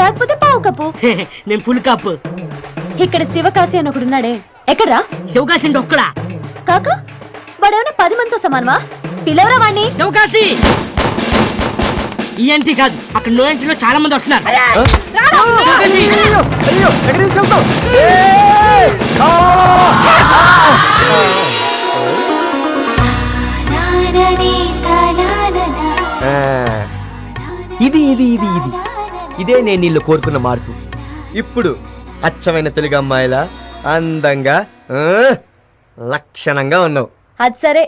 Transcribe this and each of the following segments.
లేకపోతే పావు కప్పు. నేను ఫుల్ కప్. ఇక్కడ శివకాశి అని ఒకడున్నాడే, ఎక్కడ్రా? శివకాశి అంటే ఒక్కడా కాక వాడేమన్నా 10 మందితో సమానమా? పిలవరా వాణ్ణి. శివకాశి ఈఎన్టీ కాదు, అక్కడ నో ఎంట్రీలో చాలా మంది వస్తున్నారు. ఇది ఇది ఇది ఇది ఇదే నేను నీళ్ళు కోరుకున్న మార్పు. ఇప్పుడు అచ్చమైన తెలుగు అమ్మాయిలా అందంగా లక్షణంగా ఉన్నావు. అది సరే,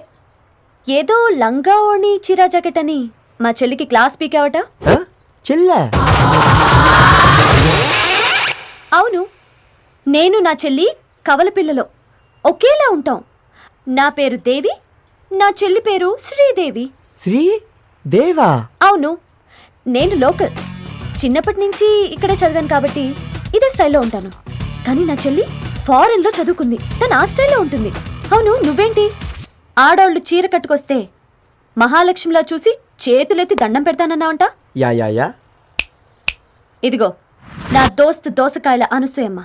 ఏదో లంగా ఓణి చీరా జాకెట్ అని మా చెల్లికి క్లాస్ పీకావట. చెల్లా? అవును, నేను నా చెల్లి కవల పిల్లలో ఒకేలా ఉంటాం. నా పేరు దేవి, నా చెల్లి పేరు శ్రీదేవి. శ్రీ దేవా? అవును, నేను లోకల్, చిన్నప్పటి నుంచి ఇక్కడే చదివాను కాబట్టి ఇదే స్టైల్లో ఉంటాను. కానీ నా చెల్లి ఫారెన్ లో చదువుకుంది, తను ఆ స్టైల్లో ఉంటుంది. అవును, నువ్వేంటి ఆడోళ్ళు చీర కట్టుకొస్తే మహాలక్ష్మిలా చూసి చేతులెత్తి దండం పెడతానన్నావంట? Yeah yeah yeah. ఇదిగో నా దోస్తు దోసకాయల అనసూయమ్మ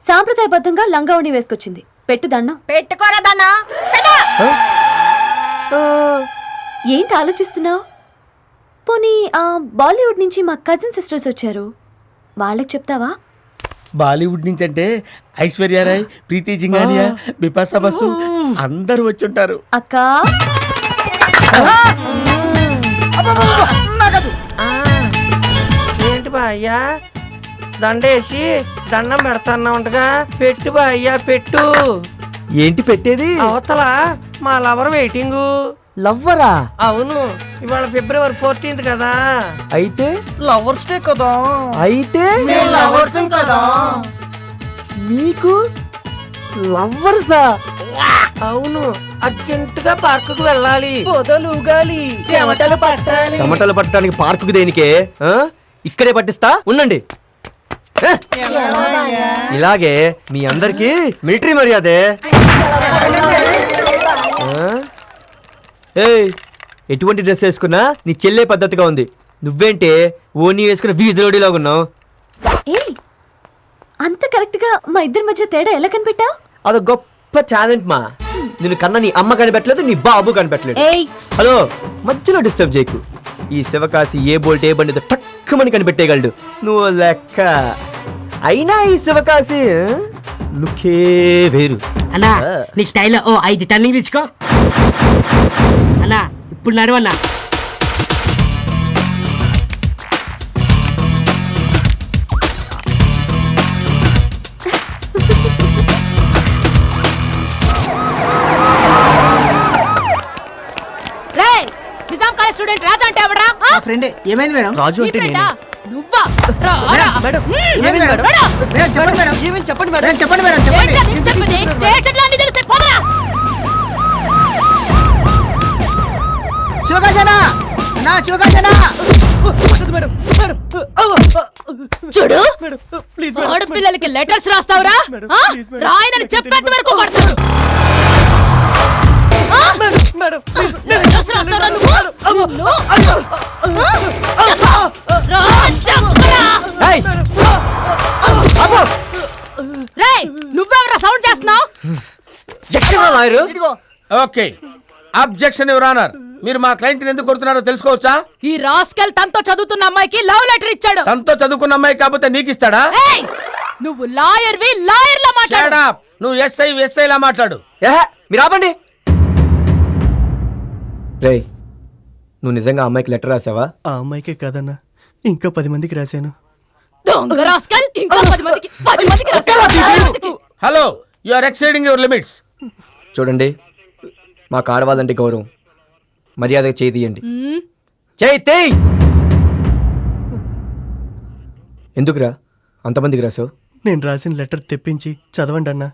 సాంప్రదాయబద్ధంగా లంగావణి వేసుకొచ్చింది. పెట్టు దండం. పెట్టుకోరా దన్నా. ఏంటి ఆలోచిస్తున్నావు? పోనీ బాలీవుడ్ నుంచి మా కజిన్ సిస్టర్స్ వచ్చారు, వాళ్ళకి చెప్తావా? బాలీవుడ్ నుంచి అంటే ఐశ్వర్యరాయ్, ప్రీతి జింగానియా, బిపాసా బసు అందరూ వచ్చుంటారు. అక్క ఏంటి బాయ్యా దండేసి దండం పెడతాన్నా ఉంటగా? పెట్టు బాయ్యా పెట్టు. ఏంటి పెట్టేది? అవతల మా లవర్ వెయిటింగ్. లవ్వరా? అవును, ఇవాళ ఫిబ్రవరి 14th కదా. అయితే లవర్స్ డే కదా. అయితే లవర్స్ కదా. మీకు లవ్వర్సా? అవును, అర్జెంట్ గా పార్క్ కు వెళ్ళాలి. పొదలుగాలి, చెమటలు పట్టాలి. చెమటలు పట్టడానికి పార్కుకు దేనికే? ఇక్కడే పట్టిస్తా ఉండండి. ఇలాగే మీ అందరికి మిలిటరీ మర్యాదే. ఏయ్, ఎటువంటి డ్రెస్ వేసుకున్నా నీ చెల్లె పద్ధతిగా ఉంది. నువ్వేంటే ఓనీ వేసుకున్న వీధిలోడిలాగా ఉన్నావు. ఏయ్, అంత కరెక్ట్ గా మా ఇద్దరి మధ్య తేడా ఎలా కనిపెట్టావు? అదో గొప్ప టాలెంట్ మా. నిన్ను కన్నా నీ అమ్మ కనిపెట్టలేదు, నీ బాబు కనిపెట్టలేదు. ఏయ్ హలో, మధ్యలో డిస్టర్బ్ చేయకు. ఈ శివకాశి ఏ బోల్ట్ ఏ బండితో టక్కుమని కనిపెట్టేయగలడు. నువ్వు లెక్క. అయినా ఈ శివకాశి లుకే వేరు. అన్నా నీ స్టైల్లో 5 టర్నింగ్ ఇచ్చుకో అన్నా. ఇప్పుడు నడవన్నా. స్టూడెంట్ రాజా అంటే ఎవడా? ఫ్రెండ్. ఏమైంది మేడం? రాజు అంటే నేనే. నువ్వా? మేడం ఏమైంది మేడం? మేడం చెప్పండి మేడం. ఏమని చెప్పండి మేడం. మేడం చెప్పండి మేడం. చెప్పండి. శివకాశనా నా శివకాశనా. చూడు, ఆడపిల్లలకి లెటర్స్ రాస్తావురా? రాయనని చెప్పేంత వరకు కొడతాను. నువ్వెవరా సౌండ్ చేస్తున్నావు? Okay, objection your honour. మీరు మా క్లయింట్ ఎందుకు కొడుతున్నారో తెలుసుకోవచ్చా? ఈ రాస్కెల్ తనతో చదువుతున్న అమ్మాయికి లవ్ లెటర్ ఇచ్చాడు. తనతో చదువుకున్న అమ్మాయి కాకపోతే నీకు ఇస్తాడా? నువ్వు లాయర్వి, లాయర్లా మాట్లాడు. నువ్వు ఎస్ఐ లా మాట్లాడు. మీరు ఆపండి. రేయ్, నువ్వు నిజంగా అమ్మాయికి లెటర్ రాసావా? ఆ అమ్మాయికే కాదన్నా, ఇంకా 10 మందికి రాశాను. దొంగ రాస్కెల్, ఇంకా 10 మందికి రాశాడు. Hello, you are exceeding your limits. చూడండి, మాకు ఆడవాళ్ళంటే గౌరవం. మర్యాదగా చేయి తీయండి. చేయి. ఎందుకురా అంతమందికి రాసావు? నేను రాసిన లెటర్ తెప్పించి చదవండి అన్నా.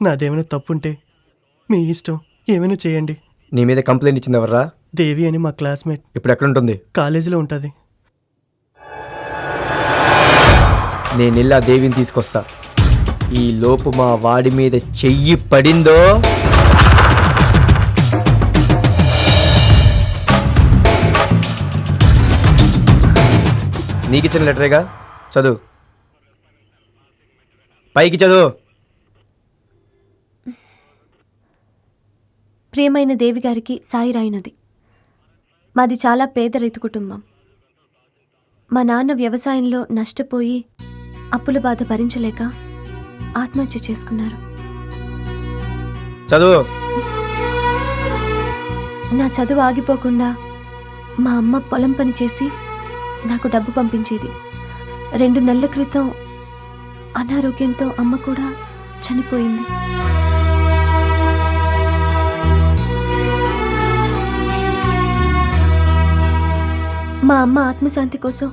నాదేమైనా తప్పుంటే మీ ఇష్టం, ఏమైనా చేయండి. నీ మీద కంప్లైంట్ ఇచ్చింది ఎవర్రా? దేవి అని మా క్లాస్మేట్. ఇప్పుడు ఎక్కడ ఉంటుంది? కాలేజీలో ఉంటుంది. నేను ఇలా దేవిని తీసుకొస్తా. ఈ లోపు మా వాడి మీద చెయ్యి పడిందో నీకిచ్చిన లెటరేగా చదువు, పైకి చదువు. ప్రియమైన దేవి గారికి సాయి రాయినది. మాది చాలా పేద రైతు కుటుంబం. మా నాన్న వ్యవసాయంలో నష్టపోయి అప్పుల బాధ భరించలేక ఆత్మహత్య చేసుకున్నారు. చదువు. నా చదువు ఆగిపోకుండా మా అమ్మ పొలం పని చేసి నాకు డబ్బు పంపించేది. 2 నెలల క్రితం అనారోగ్యంతో అమ్మ కూడా చనిపోయింది. మా అమ్మ ఆత్మశాంతి కోసం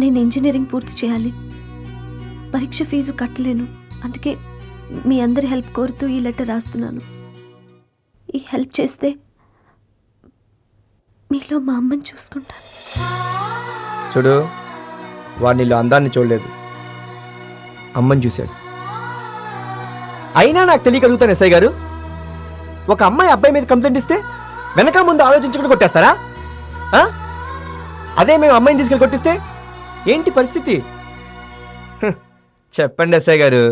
నేను ఇంజనీరింగ్ పూర్తి చేయాలి. పరీక్ష ఫీజు కట్టలేను. అందుకే మీ అందరి హెల్ప్ కోరుతూ ఈ లెటర్ రాస్తున్నాను. ఈ హెల్ప్ చేస్తే మీలో మా అమ్మని చూసుకుంటాను. చూడు, వాడు నీళ్ళు అందాన్ని చూడలేదు, అమ్మని చూశాడు. అయినా నాకు తెలియగలుగుతాను ఎస్ఐ గారు, ఒక అమ్మాయి అబ్బాయి మీద కంప్లైంట్ ఇస్తే వెనక ముందు ఆలోచించుకుని కొట్టేస్తారా? అదే మేము అమ్మాయిని తీసుకెళ్ళి కొట్టిస్తే ఏంటి పరిస్థితి? చెప్పండి ఎస్ఐ గారు.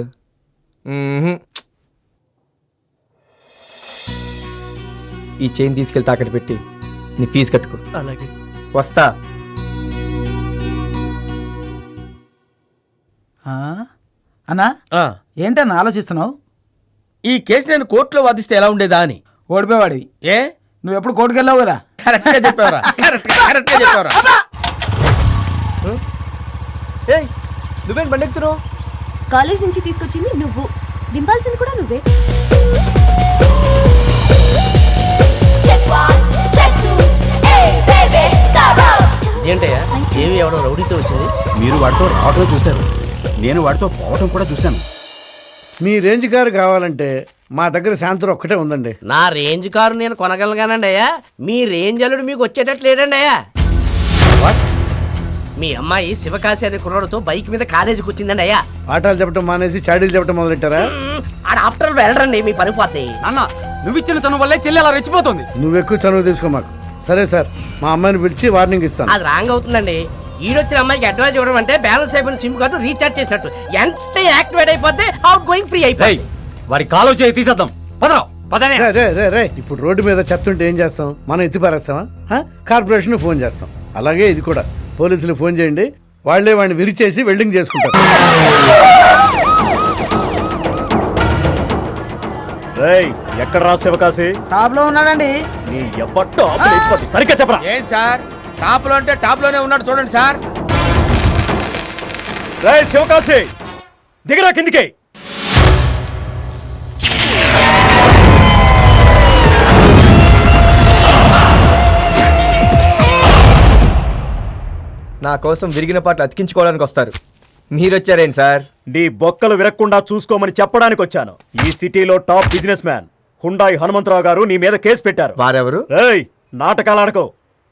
ఈ చైన్ తీసుకెళ్ళి తాకట్టు పెట్టి నీ ఫీజు కట్టుకో. అలాగే. వస్తా. అన్నా ఏంటన్నా ఆలోచిస్తున్నావు? ఈ కేసు నేను కోర్టులో వాదిస్తే ఎలా ఉండేదా అని. ఓడిపోయేవాడివి. ఏ నువ్వు ఎప్పుడు కోర్టుకు వెళ్ళావు కదా. కరెక్ట్గా చెప్పావరా, కరెక్ట్గా చెప్పావరా. ఏయ్, నువ్వేం బండెక్కుతున్నావు? కాలేజ్ నుంచి తీసుకొచ్చింది నువ్వు, దింపాల్సింది కూడా నువ్వే. ఏంటయ్యా ఏవి ఎవడో రౌడీతో వచ్చేది? మీరు వాడితో రావటం చూశారు, నేను వాడితో పోవటం కూడా చూశాను. మీ రేంజ్ కారు కావాలంటే మా దగ్గర శాంతులు ఒక్కటే ఉందండి. నా రేంజ్ కారు నేను కొనగలగానండి అయ్యా. మీ రేంజ్ అల్లుడు మీకు వచ్చేటట్లు లేడండి అయ్యా. మీ అమ్మాయి శివకాశి అనే కుర్రాడుతో బైక్ మీద కాలేజీకి వచ్చిందండి అయ్యా. పాఠాలు చెప్పడం మానేసి చాడీలు చెప్పడం మొదలెట్టారా? ఆడ ఆఫ్టర్ వెళ్ళరండి, మీ పని పోతాయి. అన్న నువ్వు ఇచ్చిన చనువు వల్లే చెల్లి అలా రెచ్చిపోతుంది. నువ్వు ఎక్కువ చనువు తీసుకో మాకు. సరే సార్, మా అమ్మాయిని పిలిచి వార్నింగ్ ఇస్తాను. అది రాంగ్ అవుతుందండి. ఈడొచ్చిన అమ్మాయికి అడ్వాన్స్ ఇవ్వడం అంటే బ్యాలెన్స్ అయిపోయిన సిమ్ కార్డు రీఛార్జ్ చేసినట్టు. ఎంత యాక్టివేట్ అయిపోతే అవుట్ గోయింగ్ ఫ్రీ అయిపోయి. వారి కాలు చేయి తీసేద్దాం. పదరా పదనే. రే ఇప్పుడు రోడ్డు మీద చెత్త ఉంటే ఏం చేస్తాం? మనం ఎత్తి పారేస్తామా? కార్పొరేషన్ ఫోన్ చేస్తాం. అలాగే ఇది కూడా పోలీసులు ఫోన్ చేయండి, వాళ్లే వాడిని విరిచేసి వెల్డింగ్ చేసుకుంటారు. ఎక్కడ రా శివకాశి? టాప్ లో ఉన్నాడండి. నీ ఎప్పట్టు సరిగ్గా చెప్పరా. ఏంటి సార్, టాప్ లో అంటే టాప్ లోనే ఉన్నాడు చూడండి సార్. రేయ్ శివకాశి, దిగరా కిందికి. నా కోసం విరిగిన పాటలు అతికించుకోవడానికి వస్తారు. మీరొచ్చారేంటి సార్? నీ బొక్కలు విరక్కుండా చూసుకోమని చెప్పడానికి వచ్చాను. ఈ సిటీలో top businessman Hyundai Hanumantharao గారు నీ మీద కేసు పెట్టారు. వారెవరు? రేయ్ నాటకాలు ఆడకో.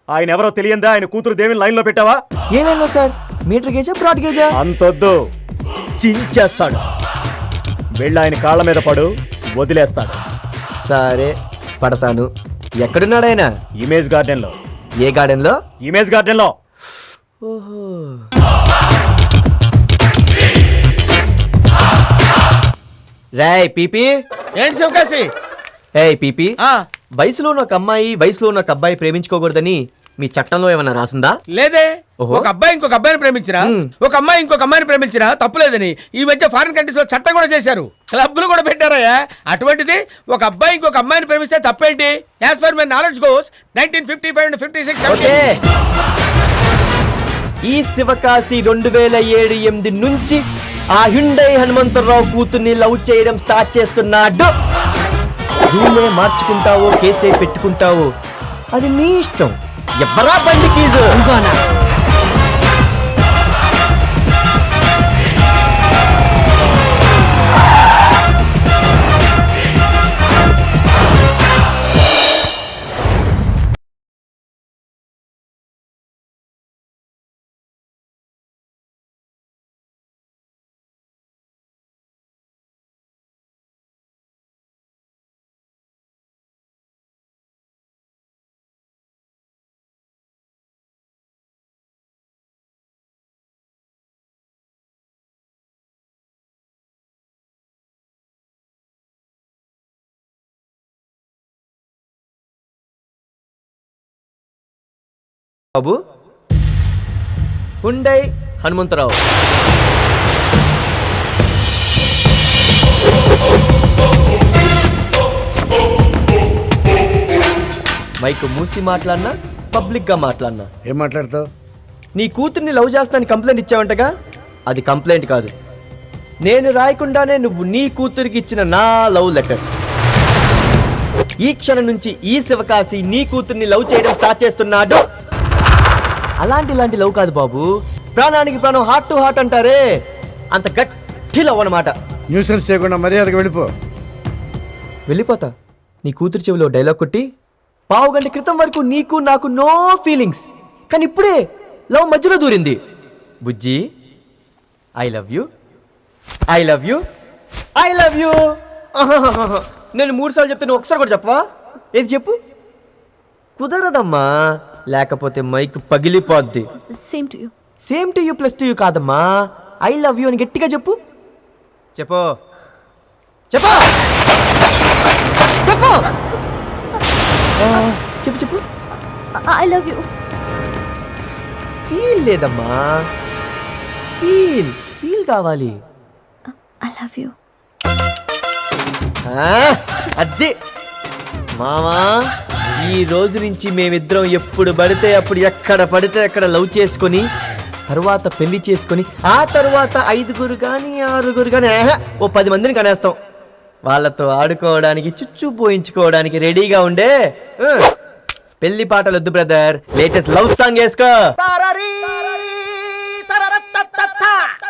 ఆయన ఎవరో తెలియందా? ఆయన కూతురు దేవిని లైన్ లో పెట్టావా? ఏ లైన్లో సార్? మీటర్ గేజా, బ్రాడ్ గేజా? అంతొద్దు, చించేస్తాడు. వెళ్ళి ఆయన కాళ్ళ మీద పడు, వదిలేస్తాడు. సరే పడతాను. ఎక్కడున్నాడు ఆయన? ఇమేజ్ గార్డెన్ లో. ఏ గార్డెన్ లో? ఇమేజ్ గార్డెన్ లో. రాయ్ పీపీ. ఏంటి శివకాశి? ఏయ్ పీపీ, వయసులో ఉన్న ఒక అమ్మాయి వయసులో ఉన్న ఒక అబ్బాయి ప్రేమించుకోకూడదని మీ చట్టంలో ఏమన్నా రాసుందా? లేదే. ఓహో. ఒక అబ్బాయి ఇంకొక అబ్బాయిని ప్రేమించినా, ఒక అమ్మాయి ఇంకొక అమ్మాయిని ప్రేమించినా తప్పులేదని ఈ మధ్య ఫారిన్ కంట్రీస్ లో చట్టం కూడా చేశారు. క్లబ్లు కూడా పెట్టారయ్యా. అటువంటిది ఒక అబ్బాయి ఇంకొక అమ్మాయిని ప్రేమిస్తే తప్పేంటి? As for my knowledge goes 1955 and 56 okay. ఈ శివకాశి 2007-8 నుంచి ఆ హ్యుండై హనుమంతరావు కూతుర్ని లవ్ చేయడం స్టార్ట్ చేస్తున్నాడు. రూలే మార్చుకుంటావో కేసే పెట్టుకుంటావో అది మీ ఇష్టం. ఎవరా బండి కీజు? బాబు హుండై హనుమంతరావు. మైక్ మూసి మాట్లాడినా పబ్లిక్ గా మాట్లాడినా ఏం మాట్లాడతావు? నీ కూతుర్ని లవ్ చేస్తానని కంప్లైంట్ ఇచ్చావంటగా, అది కంప్లైంట్ కాదు. నేను రాయకుండానే నువ్వు నీ కూతురికి ఇచ్చిన నా లవ్ లెటర్. ఈ క్షణం నుంచి ఈ శివకాశి నీ కూతుర్ని లవ్ చేయడం స్టార్ట్ చేస్తున్నాడు. అలాంటి లవ్ కాదు బాబు, ప్రాణానికి ప్రాణం, హార్ట్ టు హార్ట్ అంటారే, అంత గట్టి లవ్ అన్నమాట. న్యూసెన్స్ చేయకుండా మర్యాదకు వెళ్ళిపో. వెళ్ళిపోతా. నీ కూతురు చెవిలో డైలాగ్ కొట్టి పావు గంట క్రితం వరకు నీకు నాకు నో ఫీలింగ్స్, కానీ ఇప్పుడే లవ్ మధ్యలో దూరింది. బుజ్జి, I love you, I love you, I love you. నేను 3 సార్లు చెప్తే నువ్వు ఒకసారి కూడా చెప్పవా? ఏది చెప్పు. కుదరదమ్మా, లేకపోతే మైక్ పగిలిపోద్ది. Same to you. Same to you plus to you కాదమ్మా, ఐ లవ్ యూ అని గట్టిగా చెప్పు. చెప్పు చెప్పు చెప్పు చెప్పు చెప్పు. I love you. ఫీల్ లేదమ్మా, ఫీల్ ఫీల్ కావాలి. I love you. అదే మామా, ఈ రోజు నుంచి మేమిద్దరం ఎప్పుడు పడితే అప్పుడు, ఎక్కడ పడితే అక్కడ లవ్ చేసుకొని, తర్వాత పెళ్లి చేసుకొని, ఆ తర్వాత 5 కానీ 6 కానీ ఓ 10 మందిని కనేస్తాం. వాళ్ళతో ఆడుకోవడానికి, చుచ్చు పోయించుకోవడానికి రెడీగా ఉండే. పెళ్లి పాటలు వద్దు బ్రదర్, లేటెస్ట్ లవ్ సాంగ్ వేసుకో. తారారీ